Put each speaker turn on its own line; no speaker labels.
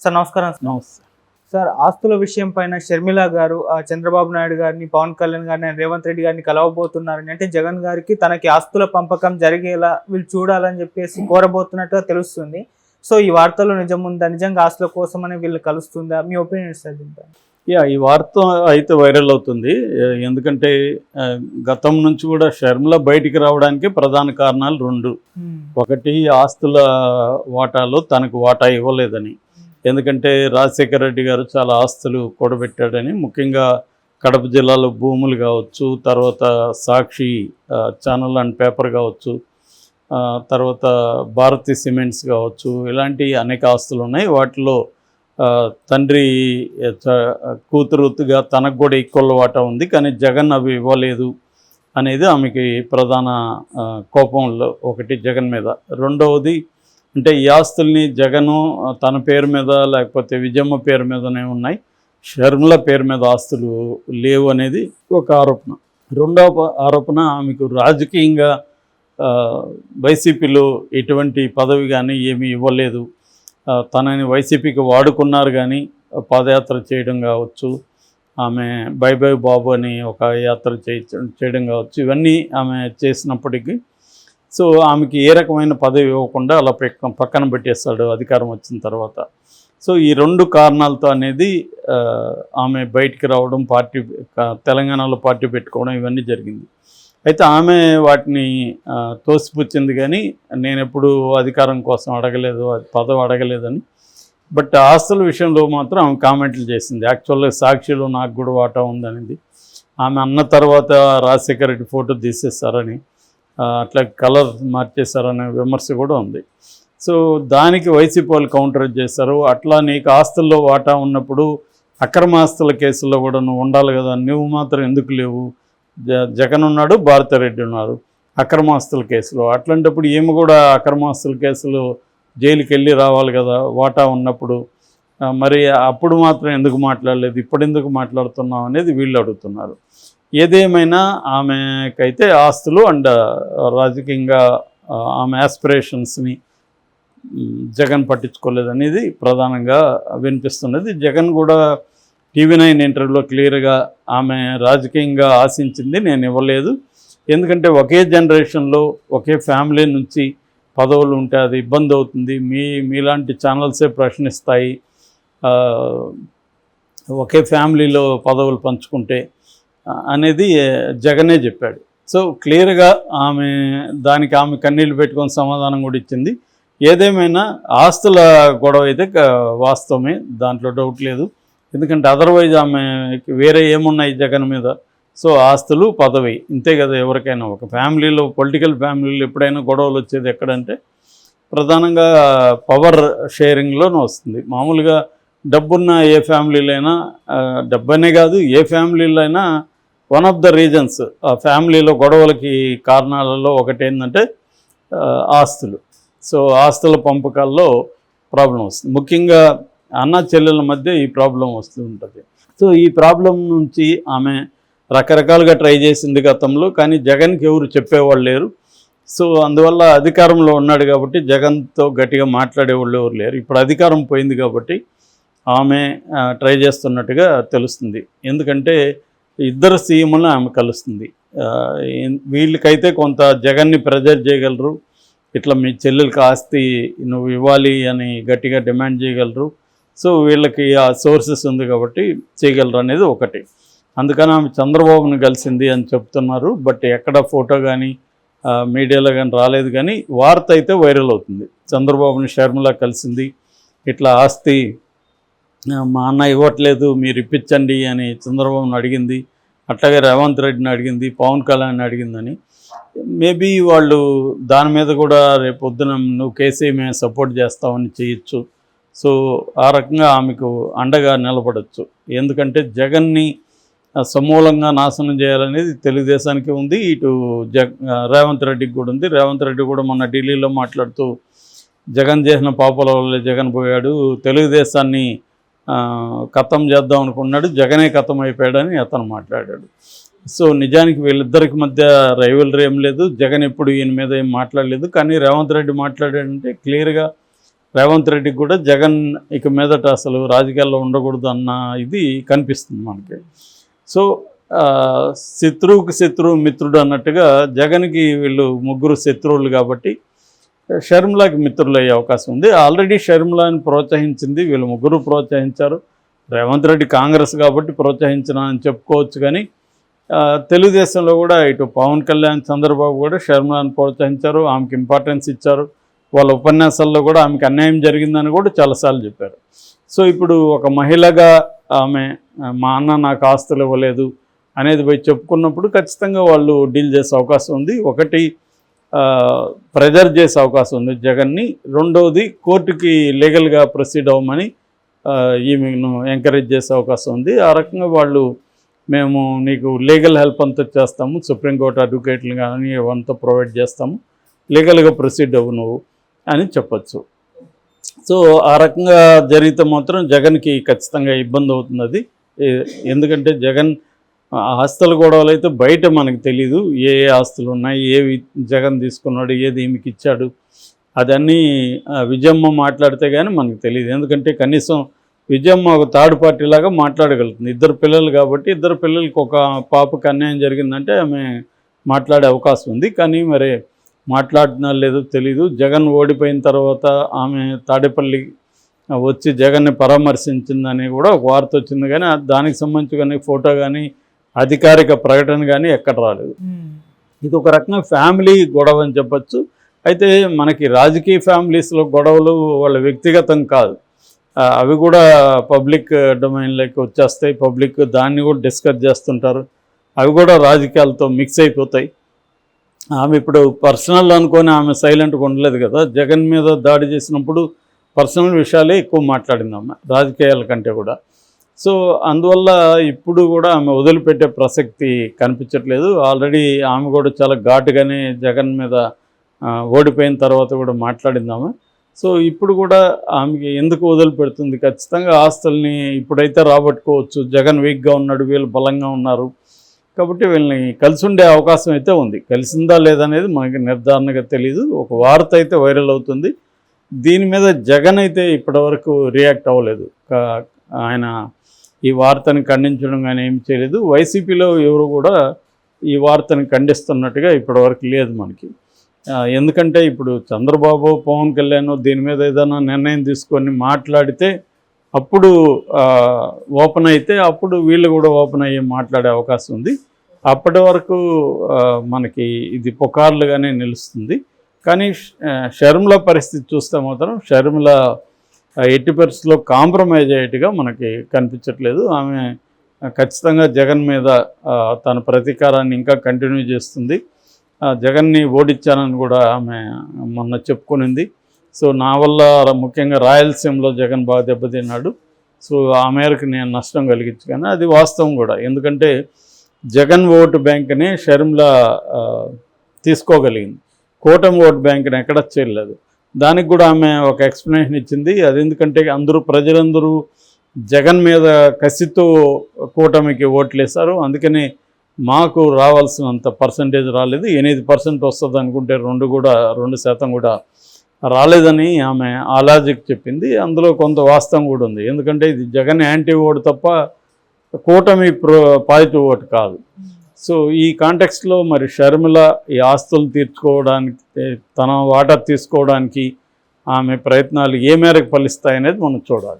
Sir నమస్కారం.
నమస్తే.
Sir ఆస్తుల విషయం పైన షర్మిల గారు చంద్రబాబు నాయుడు గారిని, పవన్ కళ్యాణ్ గారిని, రేవంత్ రెడ్డి గారిని కలవబోతున్నారని, అంటే జగన్ గారికి తనకి ఆస్తుల పంపకం జరిగేలా వీళ్ళు చూడాలని చెప్పేసి కోరబోతున్నట్టుగా తెలుస్తుంది. సో ఈ వార్తలో నిజం ఉందా? నిజంగా ఆస్తుల కోసమని వీళ్ళు కలుస్తుందా? మీ ఒపీనియన్ సార్ దీనిపై?
ఈ వార్త అయితే వైరల్ అవుతుంది. ఎందుకంటే గతం నుంచి కూడా షర్మిల బయటికి రావడానికి ప్రధాన కారణాలు రెండు. ఒకటి, ఆస్తుల వాటాలో తనకు వాటా ఇవ్వలేదని. ఎందుకంటే రాజశేఖర రెడ్డి గారు చాలా ఆస్తులు కూడబెట్టాడని, ముఖ్యంగా కడప జిల్లాలో భూములు కావచ్చు, తర్వాత సాక్షి ఛానల్ అండ్ పేపర్ కావచ్చు, తర్వాత భారతీ సిమెంట్స్ కావచ్చు, ఇలాంటి అనేక ఆస్తులు ఉన్నాయి. వాటిలో తండ్రి కూతురుగా తనకు కూడా ఈక్వల్ వాటా ఉంది, కానీ జగన్ అవి ఇవ్వలేదు అనేది ఆమెకి ప్రధాన కోపంలో ఒకటి జగన్ మీద. రెండవది, అంటే ఈ ఆస్తుల్ని జగను తన పేరు మీద లేకపోతే విజయమ్మ పేరు మీదనే ఉన్నాయి, షర్మిల పేరు మీద ఆస్తులు లేవు అనేది ఒక ఆరోపణ. రెండవ ఆరోపణ, ఆమెకు రాజకీయంగా వైసీపీలో ఎటువంటి పదవి కానీ ఏమీ ఇవ్వలేదు, తనని వైసీపీకి వాడుకున్నారు, కానీ పాదయాత్ర చేయడం కావచ్చు, ఆమె బై బై బాబు అని ఒక యాత్ర చేయడం కావచ్చు, ఇవన్నీ ఆమె చేసినప్పటికీ సో ఆమెకి ఏ రకమైన పదవి ఇవ్వకుండా అలా పక్కన పెట్టేస్తాడు అధికారం వచ్చిన తర్వాత. సో ఈ రెండు కారణాలతో అనేది ఆమె బయటికి రావడం, పార్టీ తెలంగాణలో పార్టీ పెట్టుకోవడం ఇవన్నీ జరిగింది. అయితే ఆమె వాటిని తోసిపుచ్చింది, కానీ నేను ఎప్పుడు అధికారం కోసం అడగలేదు, పదవి అడగలేదని. బట్ ఆస్తుల విషయంలో మాత్రం ఆమె కామెంట్లు చేసింది. యాక్చువల్గా సాక్షిలో నాకు కూడా వాటా ఉందనేది. ఆమె అన్న తర్వాత రాజశేఖర రెడ్డి ఫోటో తీసేస్తారని, అట్లా కలర్ మార్చేశారనే విమర్శ కూడా ఉంది. సో దానికి వైసీపీ వాళ్ళు కౌంటర్ చేశారు. అట్లా నీకు ఆస్తుల్లో వాటా ఉన్నప్పుడు అక్రమ ఆస్తుల కేసుల్లో కూడా నువ్వు ఉండాలి కదా, నువ్వు మాత్రం ఎందుకు లేవు? జగన్ ఉన్నాడు, భారతిరెడ్డి ఉన్నారు అక్రమాస్తుల కేసులో. అట్లాంటప్పుడు ఏమి కూడా అక్రమాస్తుల కేసులో జైలుకి వెళ్ళి రావాలి కదా వాటా ఉన్నప్పుడు. మరి అప్పుడు మాత్రం ఎందుకు మాట్లాడలేదు, ఇప్పుడు ఎందుకు మాట్లాడుతున్నావు అనేది వీళ్ళు అడుగుతున్నారు. ఏదేమైనా ఆమెకైతే ఆస్తులు అండ్ రాజకీయంగా ఆమె ఆస్పిరేషన్స్ని జగన్ పట్టించుకోలేదనేది ప్రధానంగా వినిపిస్తున్నది. జగన్ కూడా TV9 ఇంటర్వ్యూలో క్లియర్గా ఆమె రాజకీయంగా ఆశించింది నేను ఇవ్వలేదు, ఎందుకంటే ఒకే జనరేషన్లో ఒకే ఫ్యామిలీ నుంచి పదవులు ఉంటే అది ఇబ్బంది అవుతుంది, మీలాంటి ఛానల్సే ప్రశ్నిస్తాయి, ఒకే ఫ్యామిలీలో పదవులు పంచుకుంటే అనేది జగనే చెప్పాడు. సో క్లియర్గా దానికి ఆమె కన్నీళ్ళు పెట్టుకొని సమాధానం కూడా ఇచ్చింది. ఏదేమైనా ఆస్తుల గొడవ అయితే వాస్తవమే, దాంట్లో డౌట్ లేదు. ఎందుకంటే అదర్వైజ్ ఆమెకి వేరే ఏమున్నాయి జగన్ మీద? సో ఆస్తులు, పదవి, ఇంతే కదా ఎవరికైనా. ఒక ఫ్యామిలీలో, పొలిటికల్ ఫ్యామిలీలో ఎప్పుడైనా గొడవలు వచ్చేది ఎక్కడంటే ప్రధానంగా పవర్ షేరింగ్లోనే వస్తుంది. మామూలుగా డబ్బున్న ఏ ఫ్యామిలీలో అయినా, డబ్బనే కాదు ఏ ఫ్యామిలీలో అయినా, వన్ ఆఫ్ ద రీజన్స్ ఆ ఫ్యామిలీలో గొడవలకి కారణాలలో ఒకటి ఏంటంటే ఆస్తులు. సో ఆస్తుల పంపకాల్లో ప్రాబ్లం వస్తుంది. ముఖ్యంగా అన్న చెల్లెల మధ్య ఈ ప్రాబ్లం వస్తూ ఉంటుంది. సో ఈ ప్రాబ్లం నుంచి ఆమె రకరకాలుగా ట్రై చేసింది గతంలో, కానీ జగన్కి ఎవరు చెప్పేవాళ్ళు లేరు. సో అందువల్ల అధికారంలో ఉన్నాడు కాబట్టి జగన్తో గట్టిగా మాట్లాడేవాళ్ళు ఎవరు లేరు. ఇప్పుడు అధికారం పోయింది కాబట్టి ఆమె ట్రై చేస్తున్నట్టుగా తెలుస్తుంది. ఎందుకంటే ఇద్దరు సీఎంలను ఆమె కలుస్తుంది. వీళ్ళకైతే కొంత జగన్ని ప్రెజర్ చేయగలరు, ఇట్లా మీ చెల్లెలకి ఆస్తి నువ్వు ఇవ్వాలి అని గట్టిగా డిమాండ్ చేయగలరు. సో వీళ్ళకి ఆ సోర్సెస్ ఉంది కాబట్టి చేయగలరు అనేది ఒకటి. అందుకని ఆమె చంద్రబాబుని కలిసింది అని చెప్తున్నారు, బట్ ఎక్కడ ఫోటో కానీ మీడియాలో కానీ రాలేదు. కానీ వార్త అయితే వైరల్ అవుతుంది, చంద్రబాబుని షర్మిల కలిసింది, ఇట్లా ఆస్తి మా అన్న ఇవ్వట్లేదు మీరు ఇప్పించండి అని చంద్రబాబుని అడిగింది, అట్లాగే రేవంత్ రెడ్డిని అడిగింది, పవన్ కళ్యాణ్ని అడిగిందని. మేబీ వాళ్ళు దాని మీద కూడా రేపు పొద్దున నువ్వు కేసీ మేము సపోర్ట్ చేస్తామని చేయొచ్చు. సో ఆ రకంగా ఆమెకు అండగా నిలబడచ్చు. ఎందుకంటే జగన్ని సమూలంగా నాశనం చేయాలనేది తెలుగుదేశానికి ఉంది, ఇటు రేవంత్ రెడ్డికి కూడా ఉంది. రేవంత్ రెడ్డి కూడా మొన్న ఢిల్లీలో మాట్లాడుతూ జగన్ చేసిన పాపాల వల్లే జగన్ పోయాడు, తెలుగుదేశాన్ని ఖతం చేద్దాం అనుకున్నాడు, జగనే ఖతం అయిపోయాడని అతను మాట్లాడాడు. సో నిజానికి వీళ్ళిద్దరికి మధ్య రైవలరీ ఏం లేదు, జగన్ ఎప్పుడు ఈయన మీద ఏం మాట్లాడలేదు. కానీ రేవంత్ రెడ్డి మాట్లాడాడంటే క్లియర్గా రేవంత్ రెడ్డికి కూడా జగన్ ఇక మీదట అసలు రాజకీయాల్లో ఉండకూడదు అన్న ఇది కనిపిస్తుంది మనకి. సో శత్రువుకి శత్రువు మిత్రుడు అన్నట్టుగా జగన్కి వీళ్ళు ముగ్గురు శత్రువులు కాబట్టి షర్మిలాకి మిత్రులు అయ్యే అవకాశం ఉంది. ఆల్రెడీ షర్మిలాని ప్రోత్సహించింది వీళ్ళు ముగ్గురు ప్రోత్సహించారు. రేవంత్ రెడ్డి కాంగ్రెస్ కాబట్టి ప్రోత్సహించిన అని చెప్పుకోవచ్చు. కానీ తెలుగుదేశంలో కూడా ఇటు పవన్ కళ్యాణ్, చంద్రబాబు కూడా షర్మిలాని ప్రోత్సహించారు, ఆమెకి ఇంపార్టెన్స్ ఇచ్చారు. వాళ్ళ ఉపన్యాసాల్లో కూడా ఆమెకి అన్యాయం జరిగిందని కూడా చాలాసార్లు చెప్పారు. సో ఇప్పుడు ఒక మహిళగా ఆమె మా అన్న నాకు ఆస్తులు ఇవ్వలేదు అనేది పోయి చెప్పుకున్నప్పుడు ఖచ్చితంగా వాళ్ళు డీల్ చేసే అవకాశం ఉంది. ఒకటి ప్రెజర్ చేసే అవకాశం ఉంది జగన్ని, రెండవది కోర్టుకి లీగల్గా ప్రొసీడ్ అవ్వమని ఈమెను ఎంకరేజ్ చేసే అవకాశం ఉంది. ఆ రకంగా వాళ్ళు మేము నీకు లీగల్ హెల్ప్ అంతా చేస్తాము, సుప్రీంకోర్టు అడ్వకేట్లు కానీ అవంతా ప్రొవైడ్ చేస్తాము, లీగల్గా ప్రొసీడ్ అవ్వు నువ్వు అని చెప్పచ్చు. సో ఆ రకంగా జరిగితే మాత్రం జగన్కి ఖచ్చితంగా ఇబ్బంది అవుతుంది అది. ఎందుకంటే జగన్ ఆస్తుల గొడవలు అయితే బయట మనకు తెలీదు, ఏ ఆస్తులు ఉన్నాయి, ఏవి జగన్ తీసుకున్నాడు, ఏది ఈమెకి ఇచ్చాడు, అదన్నీ విజయమ్మ మాట్లాడితే కానీ మనకు తెలియదు. ఎందుకంటే కనీసం విజయమ్మ ఒక థర్డ్ పార్టీ లాగా మాట్లాడగలుగుతుంది. ఇద్దరు పిల్లలు కాబట్టి ఇద్దరు పిల్లలకి ఒక పాపకి అన్యాయం జరిగిందంటే ఆమె మాట్లాడే అవకాశం ఉంది. కానీ మరి మాట్లాడినా లేదో తెలీదు. జగన్ ఓడిపోయిన తర్వాత ఆమె తాడేపల్లి వచ్చి జగన్ని పరామర్శించిందని కూడా ఒక వార్త వచ్చింది. కానీ దానికి సంబంధించి కానీ ఫోటో కానీ అధికారిక ప్రకటన కానీ ఎక్కడ రాలేదు. ఇది ఒక రకంగా ఫ్యామిలీ గొడవ అని చెప్పచ్చు. అయితే మనకి రాజకీయ ఫ్యామిలీస్లో గొడవలు వాళ్ళ వ్యక్తిగతం కాదు, అవి కూడా పబ్లిక్ డొమైన్లోకి వచ్చేస్తాయి. పబ్లిక్ దాన్ని కూడా డిస్కస్ చేస్తుంటారు, అవి కూడా రాజకీయాలతో మిక్స్ అయిపోతాయి. ఆమె ఇప్పుడు పర్సనల్ అనుకొని ఆమె సైలెంట్గా ఉండలేదు కదా. జగన్ మీద దాడి చేసినప్పుడు పర్సనల్ విషయాలే ఎక్కువ మాట్లాడింది ఆమె, రాజకీయాల కంటే కూడా. సో అందువల్ల ఇప్పుడు కూడా ఆమె వదిలిపెట్టే ప్రసక్తి కనిపించట్లేదు. ఆల్రెడీ ఆమె కూడా చాలా ఘాటుగానే జగన్ మీద ఓడిపోయిన తర్వాత కూడా మాట్లాడింది ఆమె. సో ఇప్పుడు కూడా ఆమెకి ఎందుకు వదిలిపెడుతుంది? ఖచ్చితంగా ఆస్తుల్ని ఇప్పుడైతే రాబట్టుకోవచ్చు. జగన్ వీక్గా ఉన్నాడు, వీళ్ళు బలంగా ఉన్నారు కాబట్టి వీళ్ళని కలిసి ఉండే అవకాశం అయితే ఉంది. కలిసిందా లేదనేది మనకి నిర్ధారణగా తెలీదు. ఒక వార్త అయితే వైరల్ అవుతుంది. దీని మీద జగన్ అయితే ఇప్పటివరకు రియాక్ట్ అవ్వలేదు. ఆయన ఈ వార్తని ఖండించడం కానీ ఏం చేయలేదు. వైసీపీలో ఎవరు కూడా ఈ వార్తని ఖండిస్తున్నట్టుగా ఇప్పటివరకు లేదు మనకి. ఎందుకంటే ఇప్పుడు చంద్రబాబు, పవన్ కళ్యాణ్ దీని మీద ఏదైనా నిర్ణయం తీసుకొని మాట్లాడితే అప్పుడు ఓపెన్ అయితే అప్పుడు వీళ్ళు కూడా ఓపెన్ అయ్యి మాట్లాడే అవకాశం ఉంది. అప్పటి వరకు మనకి ఇది పుకార్లుగానే నిలుస్తుంది. కానీ షర్మిల పరిస్థితి చూస్తే మాత్రం షర్మిల 80% కాంప్రమైజ్ అయ్యేట్టుగా మనకి కనిపించట్లేదు. ఆమె ఖచ్చితంగా జగన్ మీద తన ప్రతీకారాన్ని ఇంకా కంటిన్యూ చేస్తుంది. జగన్ని ఓడించానని కూడా ఆమె మొన్న చెప్పుకునింది. సో నా వల్ల ముఖ్యంగా రాయలసీమలో జగన్ బాగా దెబ్బతిన్నాడు, సో ఆ మేరకు నేను నష్టం కలిగించాను, అది వాస్తవం కూడా. ఎందుకంటే జగన్ ఓటు బ్యాంక్ని షర్మిల తీసుకోగలిగింది, కూటమి ఓటు బ్యాంక్ని ఎక్కడ చేయలేదు. దానికి కూడా ఆమె ఒక ఎక్స్ప్లెనేషన్ ఇచ్చింది. అది ఎందుకంటే ప్రజలందరూ జగన్ మీద కసితో కూటమికి ఓట్లేశారు, అందుకని మాకు రావాల్సినంత పర్సంటేజ్ రాలేదు, 8% వస్తుంది అనుకుంటే 2% కూడా రాలేదని ఆమె ఆ లాజిక్ చెప్పింది. అందులో కొంత వాస్తవం కూడా ఉంది. ఎందుకంటే ఇది జగన్ యాంటీ ఓటు తప్ప కూటమి పాజిటివ్ ఓటు కాదు. సో ఈ కాంటెక్స్ట్లో మరి షర్మిల ఈ ఆస్తులు తీర్చుకోవడానికి, తన వాటా తీసుకోవడానికి ఆమె ప్రయత్నాలు ఏ మేరకు ఫలిస్తాయనేది మనం చూడాలి.